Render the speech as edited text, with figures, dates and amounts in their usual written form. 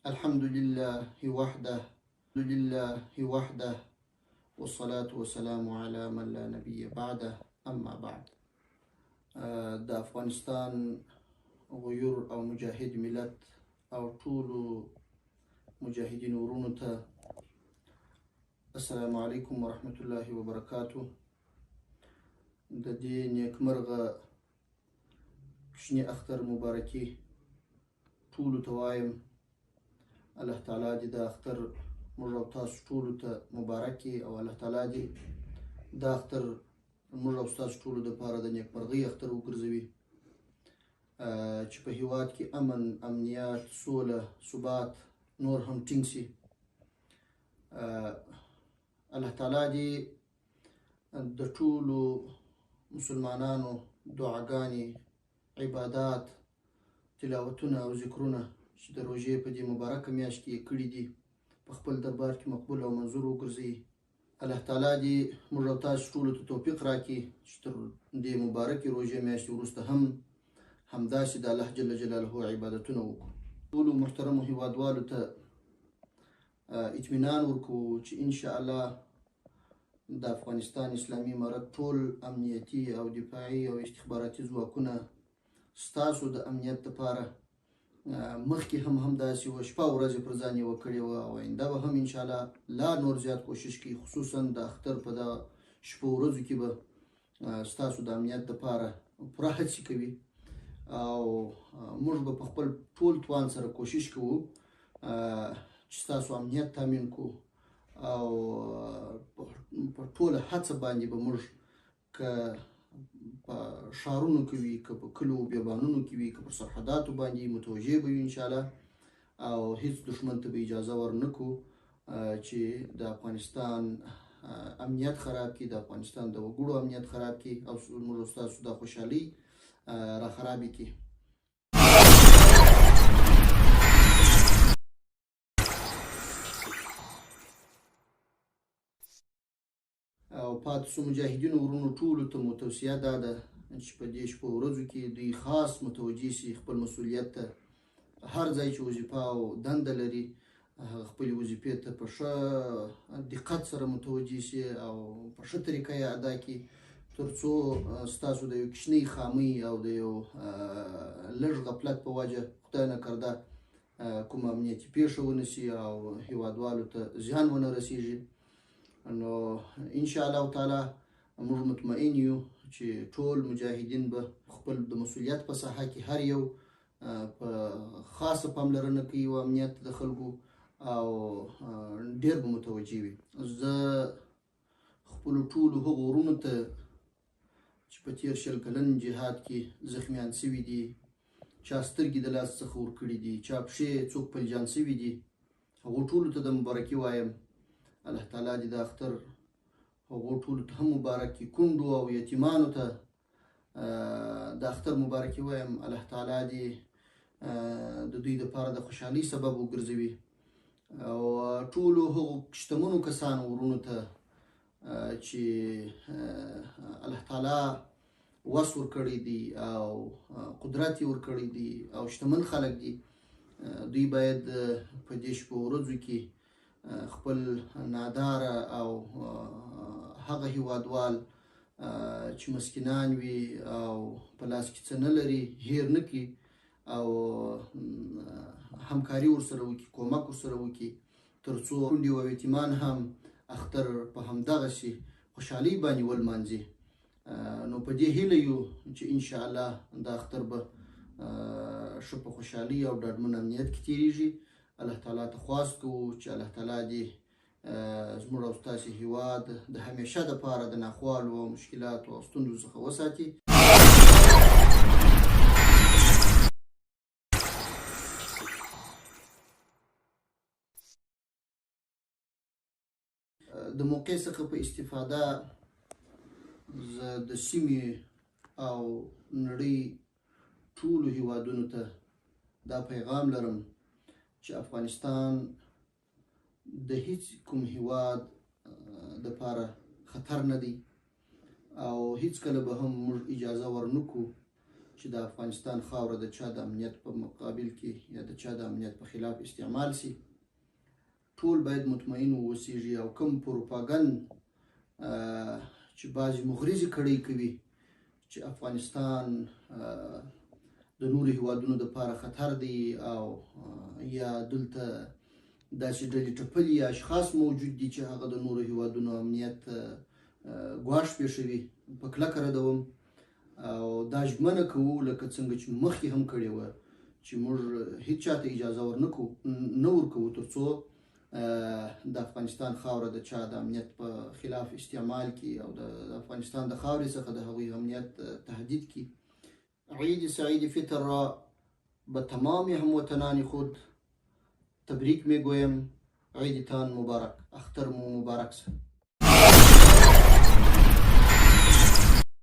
الحمد لله وحده والصلاة والسلام على من لا نبي بعده أما بعد. د افغانستان غیور او مجاهد ملت او ټولو مجاهدین ورونو ته السلام علیکم ورحمة الله وبرکاته. د دې نیکمرغه کوچني اختر مبارکي ټولو ته وایم. الله تعالی دې د اختر موږ او تاسو ټولو ته مبارک کړي او الله تعالی دې د اختر موږ او تاسو ټولو دپاره د نیکمرغۍ اختر وګرځوي، چې په هیواد کې امن، امنیت، سوله، ثبات نور هم ټینګ شي. الله تعالی دې د ټولو مسلمانانو دعاګانې، عبادات، تلاوتونه او ذکرونه چې د روژې په دې مبارکه میاشت کې یې کړي دي په خپل دربار کې مقبول او منظور وګرځوي. الله تعالی دې موږ او تاسو ټولو ته توفیق راکړي چې تر دې مبارکې روژې میاشتې وروسته همداسې د الله جل جلاله عبادتونه وکړو. ټولو محترمو هیوادوالو ته اطمینان ورکوو چې انشاءالله د افغانستان اسلامي امارت ټول امنیتي او دفاعي او استخباراتي ځواکونه ستاسو د امنیت دپاره مخکې همداسې وه، شپه او ورځې پر ځان یې وکړې وه او آینده به هم انشاءالله لا نور زیات کوشش کوي، خصوصا د اختر په دغه شپو ورځو کې به ستاسو د امنیت دپاره پوره هڅې کوي او موږ به په خپل ټول توان سره کوشش کوو چې ستاسو امنیت تامین کړو او په ټوله هڅه باندې به موږ که په ښارونو کې وي، که په کلو بیابانونو کې وي، که په سرحداتو باندې متوجه به یو انشاءالله او هیڅ دښمن ته به اجازه ورنکړو چې د افغانستان امنیت خراب کړي، د افغانستان د وګړو امنیت خراب کړي او موږ ستاسو د خوشحالۍ را خرابې کړي. او پاتې شو مجاهدینو ورونو ټولو ته مو توصیه دا ده چې په دې شپو ورځو کې دوی خاص متوجه شي خپل مسؤلیت ته. هر ځای چې وظیفه او دنده لري خپلې وظیفې ته په ښه دقت سره متوجه شي او په ښه طریقه یې ادا کړي، تر څو ستاسو د یو کوچنۍ خامۍ او د یو لږ غفلت په وجه خدای نکرده کومه امنیتي پیښه ونه شي او هیوادوالو ته زیان ونه رسیږي. نو انشاءالله تعالی موږ مطمئن یو چې ټول مجاهدین به خپل د مسؤلیت په ساحه کې هر یو په خاصه پاملرنه کوي او امنیت د خلکو او ډیر به متوجه وي. زه خپلو ټولو هغو ورونو ته چې په تیر 20 کلن جهاد کې زخمیان شوي دي، چا سترګې د لاس څخه ورکړي دي، چا پښې څوک پلجان شوي دي، هغو ټولو ته د مبارکي وایم. الله تعالی دې د اختر هغو ټولو ته هم مبارک کړي. کونډو او یتیمانو ته د اختر مبارکي وایم. الله تعالی دې د دوی دپاره د خوشحالۍ سبب وګرځوي او ټولو هغو شتمنو کسانو ورونو ته چې الله تعالی وس ورکړی دی او قدرت یې ورکړی دی او شتمن خلک دي، دوی باید په دې شپو ورځو کې خپل ناداره او هغه هیوادوال چې مسکینان وي او په لاس کې څه نه لري هیر نه کړي او همکاري ورسره وکړي، کومک ورسره وکړي، تر څو کونډې او یتیمان هم اختر په همدغسې خوشحالۍ باندې ولمانځي. نو په دې هیله یو چې انشاءالله دا اختر به ښه په خوشحالۍ او ډاډمن امنیت کې تېرېږي. الله تعالی ته خواست کوو چې الله تعالی دې زموږ او ستاسې هیواد د همیشه دپاره د ناخوالو او مشکلاتو او ستونزو څخه وساتي. د موقع څخه په استفاده زه د سیمې او نړۍ ټولو هیوادونو ته دا پیغام لرم چې افغانستان د هیڅ کوم هیواد دپاره خطر نه دی او هیڅ کله به هم موږ اجازه ورنکړو چې د افغانستان خاوره د چا د امنیت په مقابل کې یا د چا د امنیت په خلاف استعمال سي. ټول باید مطمئن واوسیږي او کوم پروپاګند چې بعضې مغرضې کړۍ کوي چې افغانستان د نورو هیوادونو دپاره خطر دی او یا دلته داسې ډلې ټپلي اشخاص موجود دي چې هغه د نورو هیوادونو امنیت ګواښ پېښوي، په کلکه ردوم او دا ژمنه کوو لکه څنګه چې مخکې هم کړې وه چې موږ هیڅ چاته اجازه نه ورکوو تر څو د افغانستان خاوره د چا د امنیت په خلاف استعمال کی او د افغانستان د خاورې څخه د هغوی امنیت تهدید کی. عید سعید فطر را به تمام هموطنان خود تبریک میگویم. عیدتان مبارک، اختر مو مبارک.